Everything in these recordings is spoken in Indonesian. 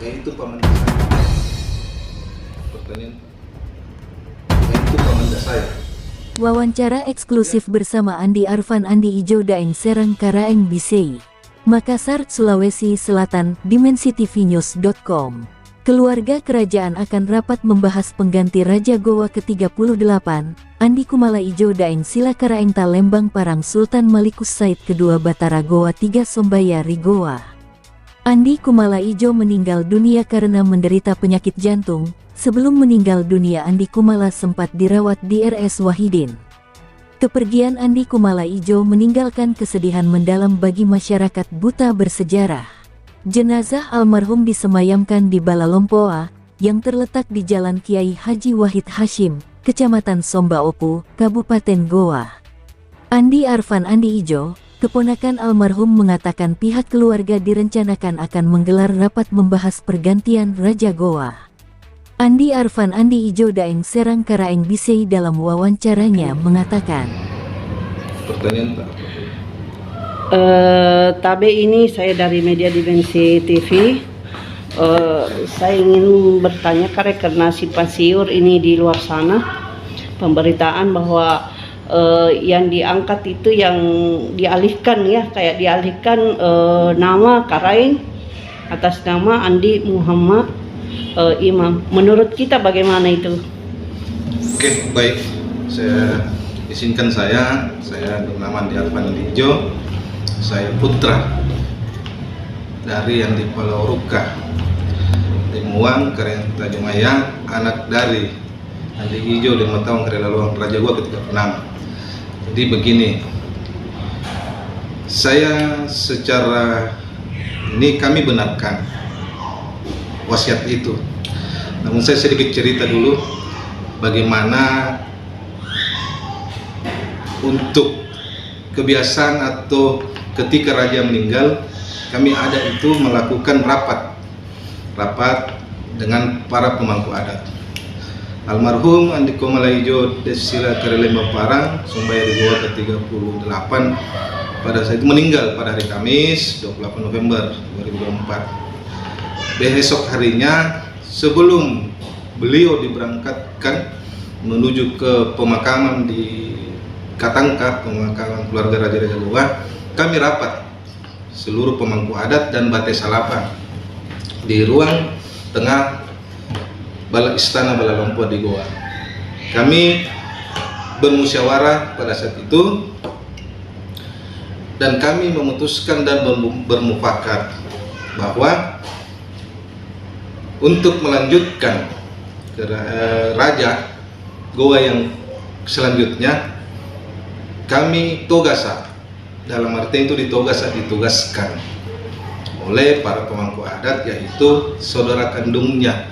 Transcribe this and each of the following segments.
yaitu paman saya. Pertanyaan, yaitu paman saya. Wawancara eksklusif bersama Andi Arfan Andi Ijo Daeng Serang Karaeng Bisei, Makassar, Sulawesi Selatan, dimensitv.news.com. Keluarga kerajaan akan rapat membahas pengganti Raja Goa ke-38, Andi Kumala Ijo Daeng Sila Karaeng Lembang Parang Sultan Malikus Said kedua Batara Goa 3 Sombayari Goa. Andi Kumala Ijo meninggal dunia karena menderita penyakit jantung. Sebelum meninggal dunia, Andi Kumala sempat dirawat di RS Wahidin. Kepergian Andi Kumala Ijo meninggalkan kesedihan mendalam bagi masyarakat Buta bersejarah. Jenazah almarhum disemayamkan di Balalompoa, yang terletak di Jalan Kiai Haji Wahid Hashim, Kecamatan Sombaopu, Kabupaten Goa. Andi Arfan Andi Ijo, keponakan almarhum, mengatakan pihak keluarga direncanakan akan menggelar rapat membahas pergantian Raja Goa. Andi Arfan Andi Ijo Daeng Serang Karaeng Bisei dalam wawancaranya mengatakan, Pertanyaan Pak. Tabe ini saya dari media Dimensi TV. Saya ingin bertanya karena simpang siur ini di luar sana pemberitaan bahwa yang diangkat itu yang dialihkan ya, kayak dialihkan nama Karaeng atas nama Andi Muhammad Imam. Menurut kita bagaimana itu? Oke, baik. Saya izinkan saya bernama Andi Arfan Andi Ijo. Saya putra dari Andi Palauruka Limuang Karaeng Tajumaya, anak dari Andi Ijo dan Matawang Karelaluang Raja Goa ke-36. Jadi begini, saya secara ini kami benarkan wasiat itu. Namun saya sedikit cerita dulu bagaimana untuk kebiasaan atau ketika raja meninggal, kami ada itu melakukan rapat dengan para pemangku adat. Almarhum Andi Kumala Ijo Sila Karaeng Lembang Parang Sombayari Goa ke-38 pada saat itu meninggal pada hari Kamis 28 November 2024. Besok harinya sebelum beliau diberangkatkan menuju ke pemakaman di Katangka, pemakaman keluarga Raja Goa, kami rapat seluruh pemangku adat dan Batai Salapan di ruang tengah Istana Balalompoa di Goa. Kami bermusyawarah pada saat itu dan kami memutuskan dan bermufakat bahwa untuk melanjutkan ke Raja Goa yang selanjutnya, kami togasa, dalam arti itu ditugaskan oleh para pemangku adat, yaitu saudara kandungnya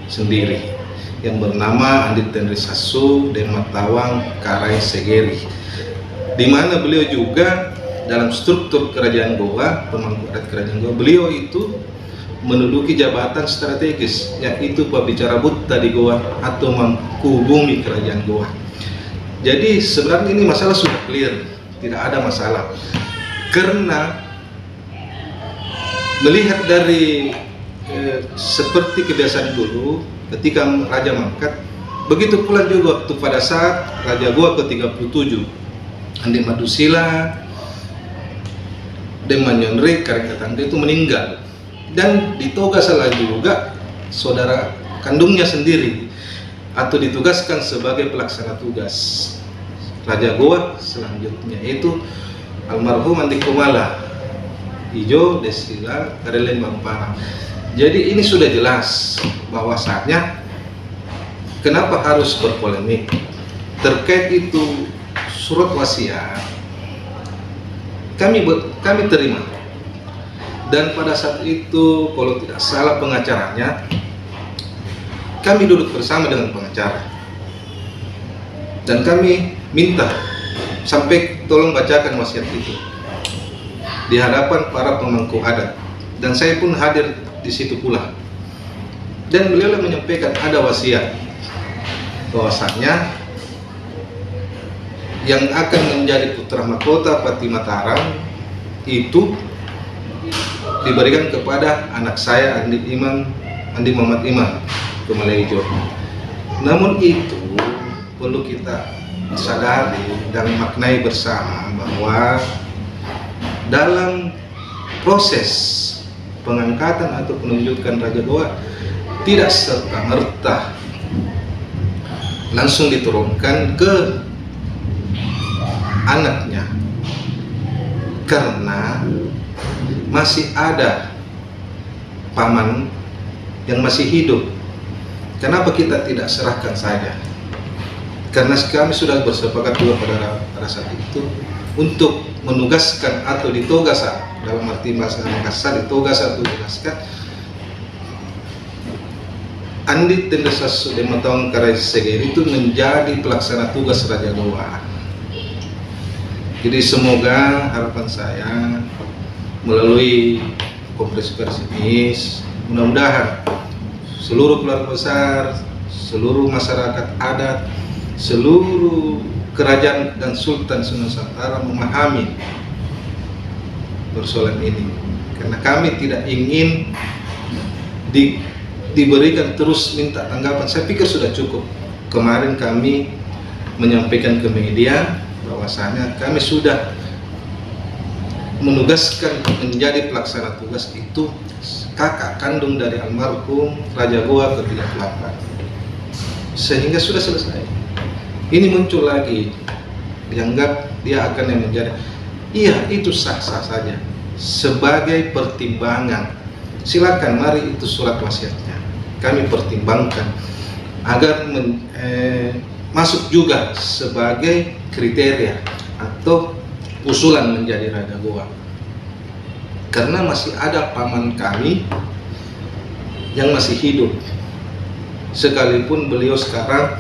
sendiri yang bernama Andi Tenri Sasu dan Matawang Karai Segeri, di mana beliau juga dalam struktur kerajaan Goa, pemangku adat kerajaan Goa, beliau itu menduduki jabatan strategis, yaitu pembicara Buta di Goa atau mangku bumi kerajaan Goa. Jadi sebenarnya ini masalah sudah clear, tidak ada masalah. Karena melihat dari seperti kebiasaan dulu ketika Raja mangkat, begitu pula juga waktu pada saat Raja Goa ke-37 Andi Madusila dan Manyonre Karaeng itu meninggal, dan ditugaskan lagi juga saudara kandungnya sendiri atau ditugaskan sebagai pelaksana tugas Raja Goa selanjutnya, yaitu almarhum Andi Kumala Ijo Desila Karaeng Lembang Parang. Jadi ini sudah jelas bahwasanya kenapa harus berpolemik terkait itu surat wasiat. Kami terima. Dan pada saat itu kalau tidak salah pengacaranya, kami duduk bersama dengan pengacara dan kami minta sampai tolong bacakan wasiat itu di hadapan para pemangku adat, dan saya pun hadir di situ pula. Dan beliau menyampaikan ada wasiat bahwasanya yang akan menjadi putra mahkota Pati Mataram itu diberikan kepada anak saya Andi Muhammad Iman Tumalejo. Namun itu perlu kita sadari dan maknai bersama bahwa dalam proses pengangkatan atau penunjukan Raja Goa tidak serta-merta langsung diturunkan ke anaknya, karena masih ada paman yang masih hidup. Kenapa kita tidak serahkan saja? Karena kami sudah bersepakat juga pada saat itu untuk menugaskan atau ditogasan, dalam arti bahasa Makassar, ditogasan atau ditugaskan Andi Tendesas Dematong Karaisegeri itu menjadi pelaksana tugas Raja Goa. Jadi semoga harapan saya melalui konferensi pers ini, mudah-mudahan seluruh keluarga besar, seluruh masyarakat adat, seluruh kerajaan dan Sultan Nusantara memahami persoalan ini, karena kami tidak ingin diberikan terus minta tanggapan. Saya pikir sudah cukup. Kemarin kami menyampaikan ke media bahwasanya kami sudah menugaskan menjadi pelaksana tugas itu kakak kandung dari almarhum Raja Goa ke-38, sehingga sudah selesai. Ini muncul lagi, dianggap dia akan yang menjadi, iya itu sah-sah saja sebagai pertimbangan. Silakan, mari itu surat wasiatnya kami pertimbangkan agar masuk juga sebagai kriteria atau usulan menjadi Raja Goa. Karena masih ada paman kami yang masih hidup, sekalipun beliau sekarang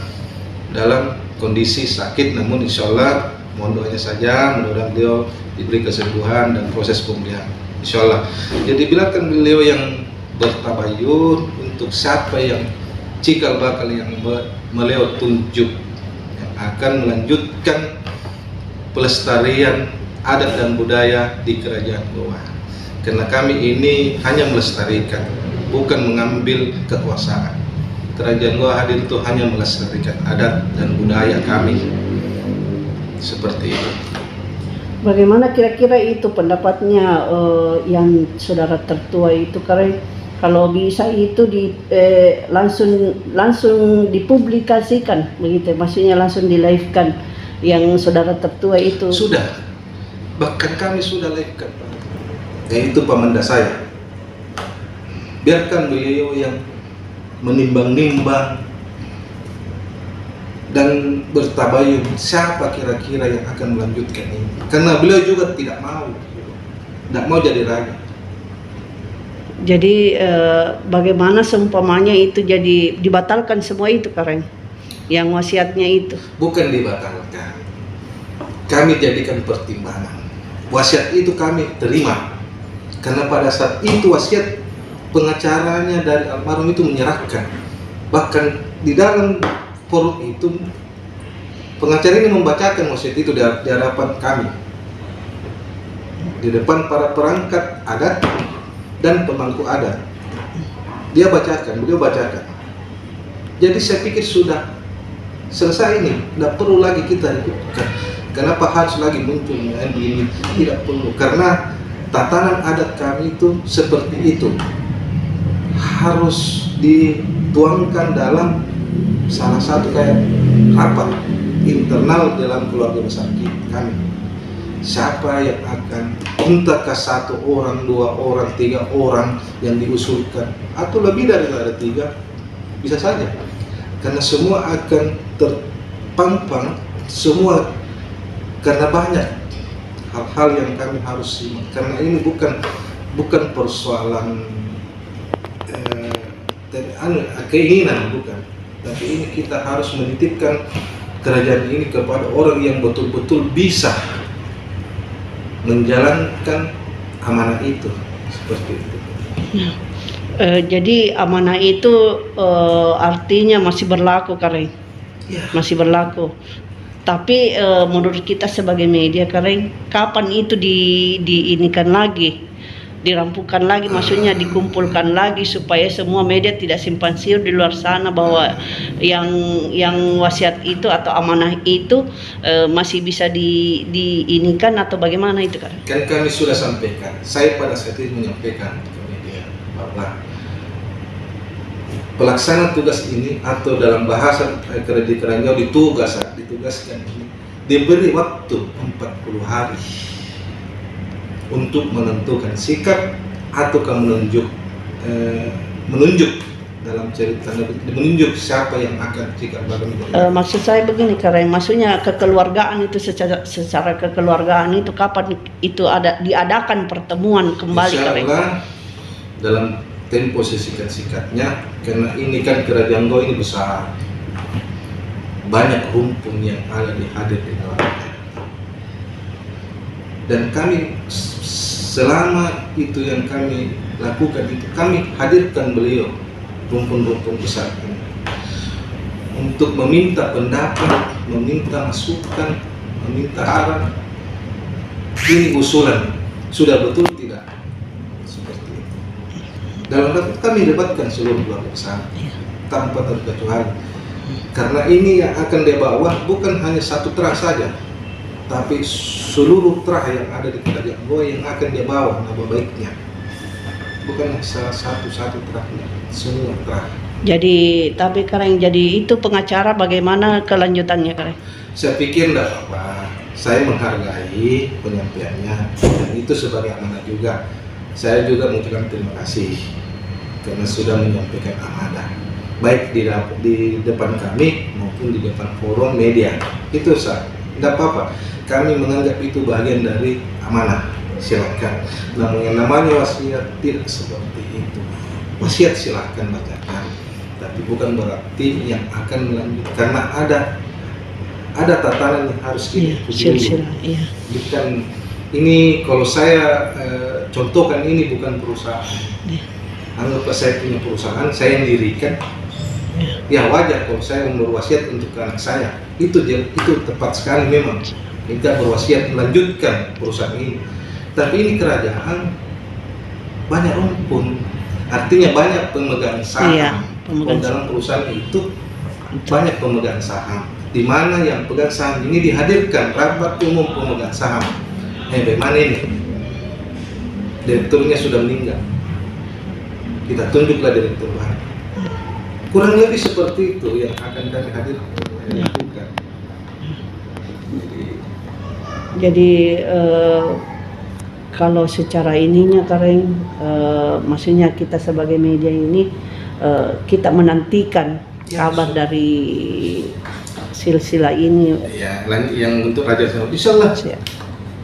dalam kondisi sakit, namun insya Allah mohon doanya saja, mudah-mudahan beliau diberi kesembuhan dan proses pemulihan, insya Allah. Jadi bilakan beliau yang bertabayun untuk siapa yang cikal bakal yang beliau tunjuk yang akan melanjutkan pelestarian adat dan budaya di Kerajaan Goa. Karena kami ini hanya melestarikan, bukan mengambil kekuasaan. Kerajaan Goa hadir itu hanya melestarikan adat dan budaya kami. Seperti itu. Bagaimana kira-kira itu pendapatnya yang saudara tertua itu, karena kalau bisa itu langsung dipublikasikan begitu, maksudnya langsung di-live-kan yang saudara tertua itu. Sudah, bahkan kami sudah live-kan, yaitu pamanda saya. Biarkan beliau yang menimbang-nimbang dan bertabayun siapa kira-kira yang akan melanjutkan ini, karena beliau juga tidak mau jadi raja. Jadi bagaimana seumpamanya itu jadi dibatalkan semua itu, Karen, yang wasiatnya itu? Bukan dibatalkan, kami jadikan pertimbangan. Wasiat itu kami terima, karena pada saat itu wasiat pengacaranya dari almarhum itu menyerahkan. Bahkan di dalam forum itu pengacara ini membacakan wasiat itu di hadapan kami, di depan para perangkat adat dan pemangku adat. Beliau bacakan. Jadi saya pikir sudah selesai ini, tidak perlu lagi kita ributkan. Kenapa harus lagi muncul ini? Tidak perlu, karena tatanan adat kami itu seperti itu, harus dituangkan dalam salah satu kayak rapat internal dalam keluarga besar kami. Siapa yang akan, entahkah 1 orang, 2 orang, 3 orang yang diusulkan, atau lebih dari 3, bisa saja, karena semua akan terpampang semua, karena banyak hal-hal yang kami harus simak. Karena ini bukan persoalan keinginan, bukan, tapi ini kita harus menitipkan kerajaan ini kepada orang yang betul-betul bisa menjalankan amanah itu, seperti itu. Jadi amanah itu artinya masih berlaku, Karen? Ya. Masih berlaku. Tapi menurut kita sebagai media, Karen, kapan itu diinikan lagi? dirampukan lagi, maksudnya dikumpulkan lagi supaya semua media tidak simpang siur di luar sana bahwa yang wasiat itu atau amanah itu masih bisa diinikan atau bagaimana itu kan? Kan kami sudah sampaikan, saya pada saat itu menyampaikan ke media bahwa pelaksana tugas ini atau dalam bahasa Kredit Keranjau ditugaskan ini diberi waktu 40 hari untuk menentukan sikap atau menunjuk dalam cerita, menunjuk siapa yang akan sikap bagaimana. Maksud saya begini, karena maksudnya kekeluargaan itu secara kekeluargaan itu kapan itu diadakan pertemuan kembali? Insya Allah dalam tempo sesikat-sikatnya, karena ini kan Kerajaan Goa ini besar, banyak rumpun yang ada hadir di dalamnya. Dan kami selama itu yang kami lakukan itu, kami hadirkan beliau rumpun-rumpun besar ini untuk meminta pendapat, meminta masukan, meminta saran. Ini usulan sudah betul tidak seperti itu. Dalam rapat kami debatkan seluruh keluarga besar tanpa terkecuali, karena ini yang akan dibawa bukan hanya satu terah saja, tapi seluruh terah yang ada di Kerajaan Goa yang akan dia bawa nama baiknya, bukan salah satu terahnya, semua terah. Jadi tapi Kareng jadi itu pengacara, bagaimana kelanjutannya Kareng? Saya pikir tidak apa-apa, saya menghargai penyampaiannya dan itu sebagai amanah juga. Saya juga mengucapkan terima kasih karena sudah menyampaikan amanah, baik di depan kami maupun di depan forum media. Itu tidak apa-apa. Kami menganggap itu bagian dari amanah, silakan. Namun yang namanya wasiat tidak seperti itu. Wasiat silakan bacakan, tapi bukan berarti yang akan melanjutkan, karena ada tatanan yang harus diikuti. Iya. Bukan ini, kalau saya contohkan, ini bukan perusahaan. Anggaplah saya punya perusahaan, saya yang dirikan. Ya wajar kalau saya berwasiat untuk anak saya. Itu tepat sekali memang. Kita berwasiat melanjutkan perusahaan ini. Tapi ini kerajaan banyak rumpun, artinya banyak pemegang saham. Iya, dalam perusahaan itu banyak pemegang saham, di mana yang pegang saham ini dihadirkan rapat umum pemegang saham. Bagaimana ini? Direkturnya sudah meninggal, kita tunjuklah direktur baru. Kurang lebih seperti itu yang akan kami hadirkan. Jadi kalau secara ininya Kareng, maksudnya kita sebagai media ini kita menantikan kabar dari silsilah ini. Ya, yang untuk Raja Saudi, insyaallah.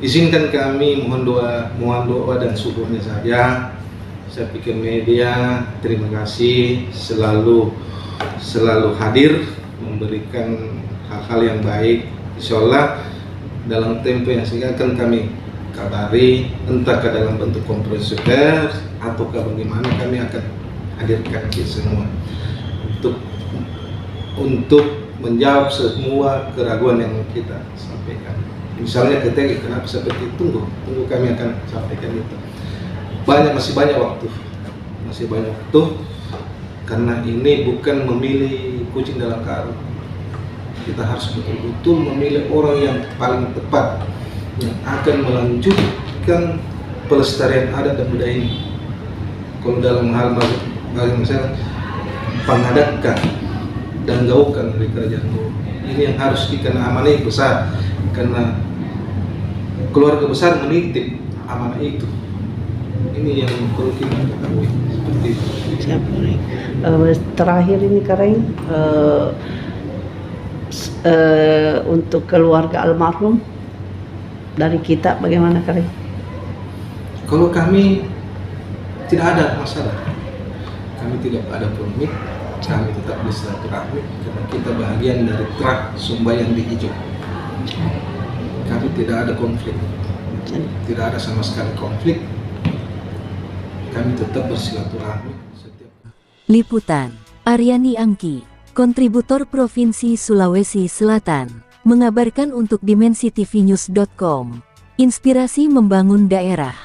Izinkan kami mohon doa dan syukurnya saja. Saya pikir media terima kasih selalu hadir memberikan hal-hal yang baik. Insyaallah dalam tempo yang singkat akan kami kabari, entah ke dalam bentuk konferensi pers atau bagaimana, kami akan hadirkan semua untuk menjawab semua keraguan yang kita sampaikan. Misalnya ketika kenapa seperti itu, tunggu kami akan sampaikan itu. Masih banyak waktu, karena ini bukan memilih kucing dalam karung. Kita harus betul-betul memilih orang yang paling tepat, yang akan melanjutkan pelestarian adat dan budaya ini. Kalau dalam hal misalnya pengadakan dan gaungkan dari Kerajaan Goa, ini yang harus kita amanah besar, karena keluarga besar menitip amanah itu. Ini yang perlu kita ketahui seperti itu. Terakhir ini Kareng, untuk keluarga almarhum dari kita bagaimana Kareng? Kalau kami tidak ada masalah, kami tidak ada polemik, kami tetap bersilaturahmi karena kita bagian dari Trah Sumbayan di Hijau. Kami tidak ada konflik, tidak ada sama sekali konflik. Kami tetap bersilaturahmi setiap. Liputan Aryani Angki, kontributor Provinsi Sulawesi Selatan, mengabarkan untuk DimensiTVnews.com. Inspirasi membangun daerah.